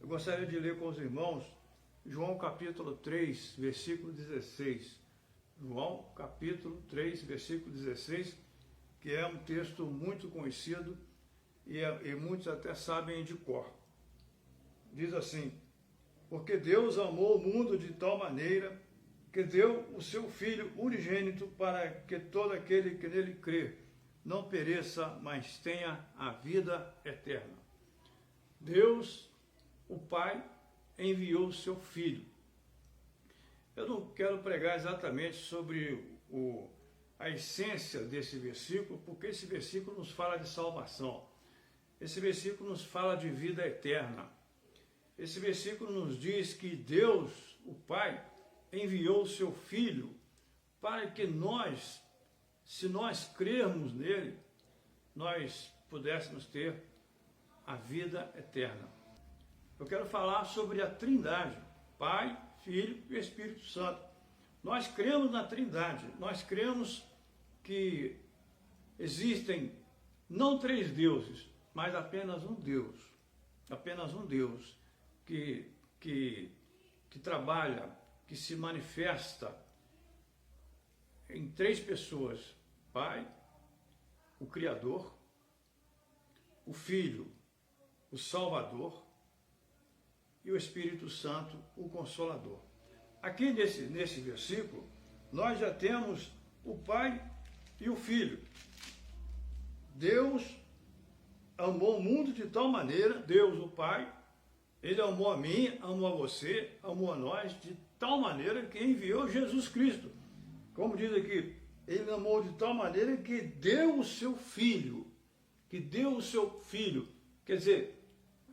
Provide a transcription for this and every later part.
gostaria de ler com os irmãos João capítulo 3, versículo 16. João capítulo 3, versículo 16, que é um texto muito conhecido e muitos até sabem de cor. Diz assim: porque Deus amou o mundo de tal maneira que deu o seu Filho unigênito para que todo aquele que nele crê não pereça, mas tenha a vida eterna. Deus, o Pai, enviou o seu Filho. Eu não quero pregar exatamente sobre a essência desse versículo, porque esse versículo nos fala de salvação. Esse versículo nos fala de vida eterna. Esse versículo nos diz que Deus, o Pai, enviou o seu Filho para que nós, se nós crermos nele, nós pudéssemos ter a vida eterna. Eu quero falar sobre a Trindade, Pai, Filho e Espírito Santo. Nós cremos na Trindade, nós cremos que existem não três deuses, mas apenas um Deus que trabalha, que se manifesta em três pessoas: Pai, o Criador, o Filho, o Salvador, e o Espírito Santo, o Consolador. Aqui nesse versículo, nós já temos o Pai e o Filho. Deus amou o mundo de tal maneira, Deus, o Pai, Ele amou a mim, amou a você, amou a nós, de tal maneira que enviou Jesus Cristo. Como diz aqui, Ele amou de tal maneira que deu o seu Filho. Quer dizer,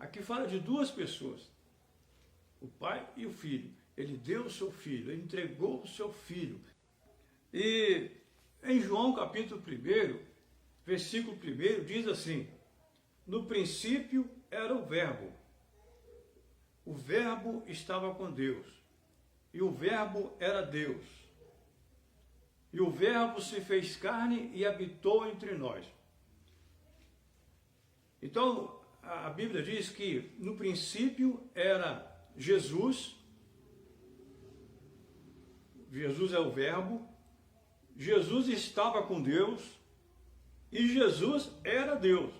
aqui fala de duas pessoas, o Pai e o Filho. Ele deu o seu Filho, Ele entregou o seu Filho. E em João capítulo 1, versículo 1, diz assim: no princípio era o Verbo estava com Deus, e o Verbo era Deus. E o Verbo se fez carne e habitou entre nós. Então, a Bíblia diz que no princípio era Jesus é o Verbo, Jesus estava com Deus e Jesus era Deus.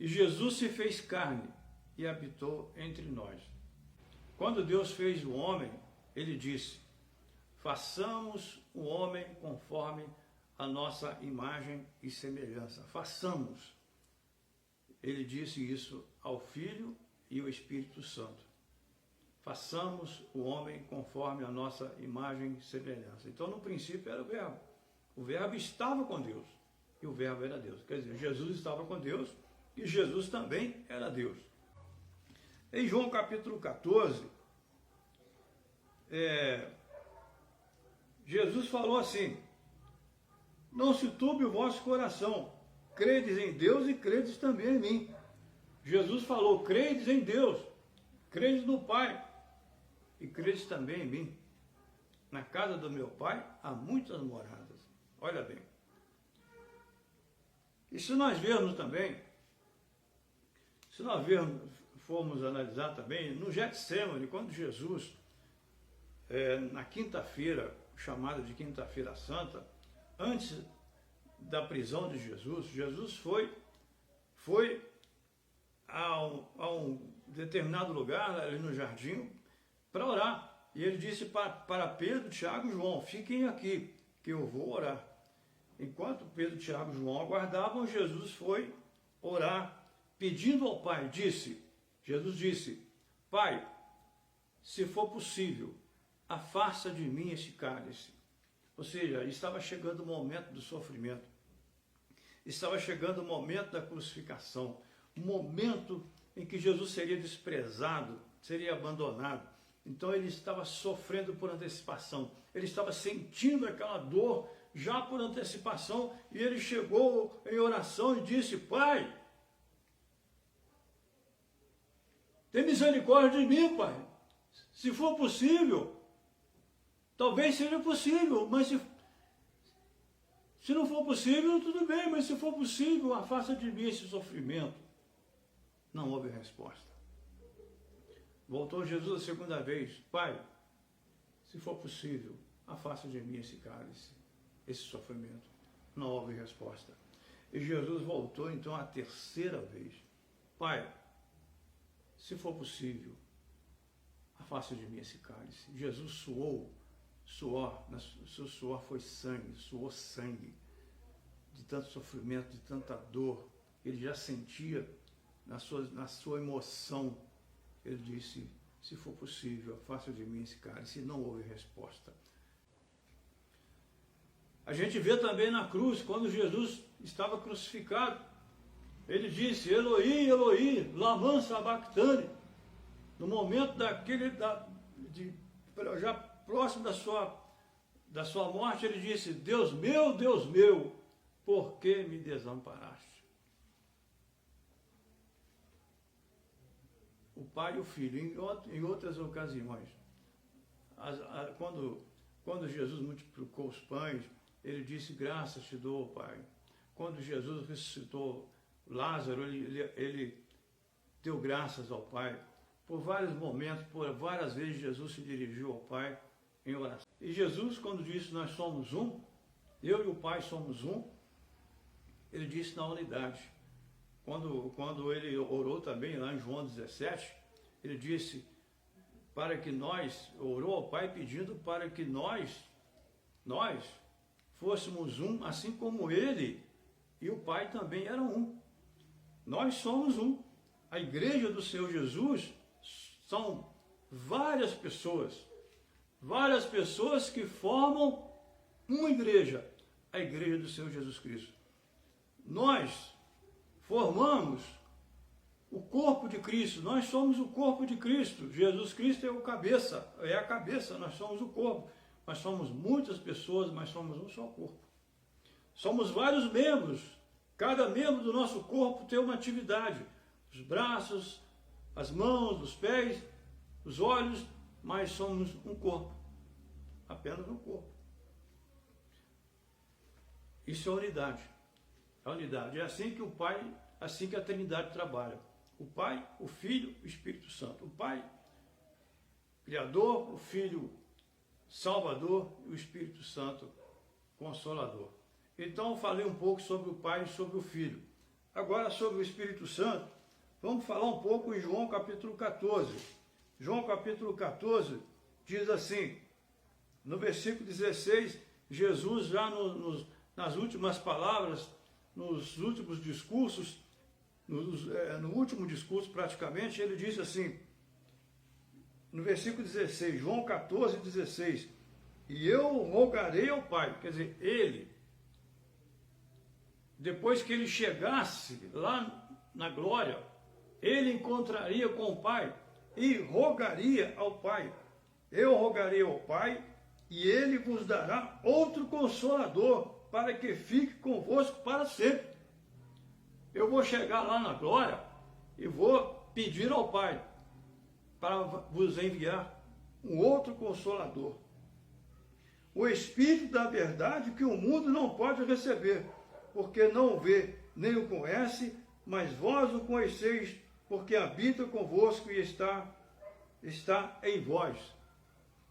E Jesus se fez carne e habitou entre nós. Quando Deus fez o homem, Ele disse: façamos o homem conforme a nossa imagem e semelhança. Façamos. Ele disse isso ao Filho e ao Espírito Santo. Façamos o homem conforme a nossa imagem e semelhança. Então, no princípio era o Verbo. O Verbo estava com Deus e o Verbo era Deus. Quer dizer, Jesus estava com Deus e Jesus também era Deus. Em João capítulo 14, Jesus falou assim: não se turbe o vosso coração, credes em Deus e credes também em mim. Jesus falou: credes em Deus, credes no Pai e credes também em mim. Na casa do meu Pai há muitas moradas. Olha bem. E se nós vermos também, formos analisar também, no Getsemane, quando Jesus, na quinta-feira, chamada de Quinta-feira Santa, antes da prisão de Jesus foi a um determinado lugar, ali no jardim, para orar. E ele disse para Pedro, Tiago e João: fiquem aqui, que eu vou orar. Enquanto Pedro, Tiago e João aguardavam, Jesus foi orar, pedindo ao Pai. Jesus disse: Pai, se for possível, afasta de mim este cálice. Ou seja, estava chegando o momento do sofrimento, estava chegando o momento da crucificação, o momento em que Jesus seria desprezado, seria abandonado. Então ele estava sofrendo por antecipação, ele estava sentindo aquela dor já por antecipação, e ele chegou em oração e disse: Pai, tem misericórdia de mim, Pai, se for possível. Talvez seja possível, mas se não for possível, tudo bem, mas se for possível, afasta de mim esse sofrimento. Não houve resposta. Voltou Jesus a segunda vez. Pai, se for possível, afasta de mim esse cálice, esse sofrimento. Não houve resposta. E Jesus voltou então a terceira vez. Pai, se for possível, afasta de mim esse cálice. Jesus suou, seu suor foi sangue, suou sangue, de tanto sofrimento, de tanta dor. Ele já sentia na sua emoção. Ele disse, se for possível, afasta de mim esse cálice. E não houve resposta. A gente vê também na cruz, quando Jesus estava crucificado, ele disse, Eloi, Eloi, lama sabachthani. No momento já próximo da sua morte, ele disse, Deus meu, por que me desamparaste? O pai e o filho, em outras ocasiões, quando Jesus multiplicou os pães, ele disse, graças te dou, Pai. Quando Jesus ressuscitou Lázaro, ele deu graças ao Pai. Por vários momentos, por várias vezes, Jesus se dirigiu ao Pai em oração. E Jesus, quando disse, nós somos um, eu e o Pai somos um, ele disse na unidade. Quando ele orou também, lá em João 17, ele disse, orou ao Pai pedindo para que nós fôssemos um, assim como ele e o Pai também eram um. Nós somos um. A igreja do Senhor Jesus são várias pessoas que formam uma igreja, a igreja do Senhor Jesus Cristo. Nós formamos o corpo de Cristo, nós somos o corpo de Cristo. Jesus Cristo é a cabeça, nós somos o corpo. Nós somos muitas pessoas, mas somos um só corpo. Somos vários membros. Cada membro do nosso corpo tem uma atividade. Os braços, as mãos, os pés, os olhos, mas somos um corpo. Apenas um corpo. Isso é unidade. É unidade. É assim que o Pai, assim que a Trindade trabalha. O Pai, o Filho, o Espírito Santo. O Pai, Criador, o Filho, Salvador, e o Espírito Santo, Consolador. Então eu falei um pouco sobre o Pai e sobre o Filho. Agora sobre o Espírito Santo, vamos falar um pouco em João capítulo 14. João capítulo 14 diz assim, no versículo 16, Jesus já nas últimas palavras, nos últimos discursos, no último discurso praticamente, ele disse assim, no versículo 16, João 14, 16, e eu rogarei ao Pai, quer dizer, ele, depois que ele chegasse lá na glória, ele encontraria com o Pai e rogaria ao Pai. Eu rogarei ao Pai e ele vos dará outro Consolador para que fique convosco para sempre. Eu vou chegar lá na glória e vou pedir ao Pai para vos enviar um outro Consolador. O Espírito da verdade que o mundo não pode receber, porque não o vê nem o conhece, mas vós o conheceis, porque habita convosco e está em vós.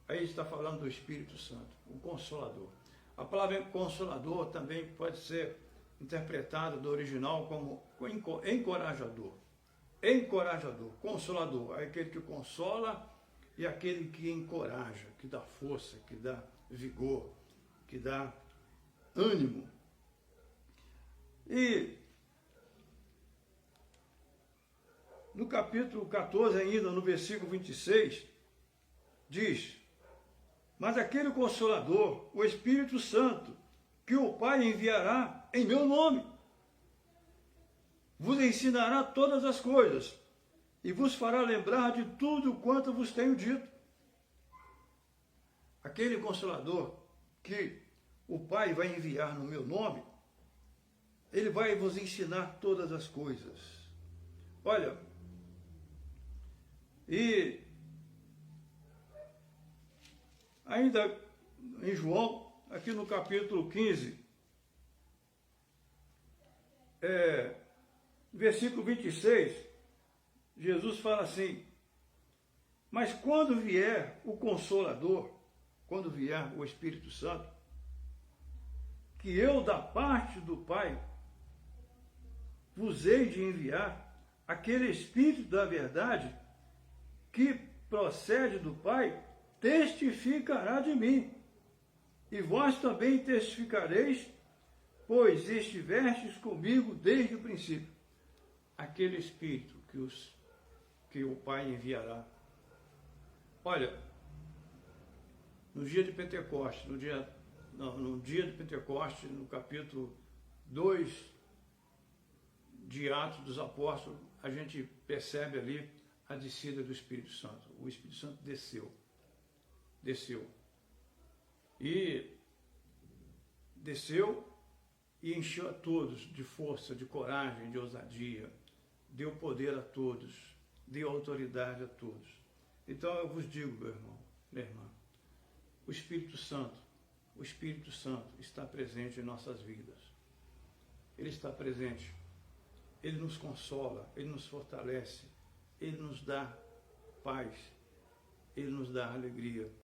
Aí está falando do Espírito Santo, o Consolador. A palavra Consolador também pode ser interpretada do original como encorajador. Encorajador, Consolador, é aquele que consola e aquele que encoraja, que dá força, que dá vigor, que dá ânimo. E no capítulo 14 ainda, no versículo 26, diz, mas aquele Consolador, o Espírito Santo, que o Pai enviará em meu nome, vos ensinará todas as coisas e vos fará lembrar de tudo quanto vos tenho dito. Aquele Consolador que o Pai vai enviar no meu nome, ele vai vos ensinar todas as coisas. Olha, e ainda em João, aqui no capítulo 15, versículo 26, Jesus fala assim: mas quando vier o Consolador, quando vier o Espírito Santo, que eu da parte do Pai vos hei de enviar, aquele Espírito da verdade que procede do Pai, testificará de mim. E vós também testificareis, pois estivestes comigo desde o princípio. Aquele Espírito que o Pai enviará. Olha, no dia de Pentecostes, no dia de Pentecostes, no capítulo 2 de Atos dos Apóstolos, a gente percebe ali a descida do Espírito Santo. O Espírito Santo desceu. E encheu a todos de força, de coragem, de ousadia. Deu poder a todos, deu autoridade a todos. Então eu vos digo, meu irmão, minha irmã, o Espírito Santo está presente em nossas vidas. Ele está presente. Ele nos consola, ele nos fortalece, ele nos dá paz, ele nos dá alegria.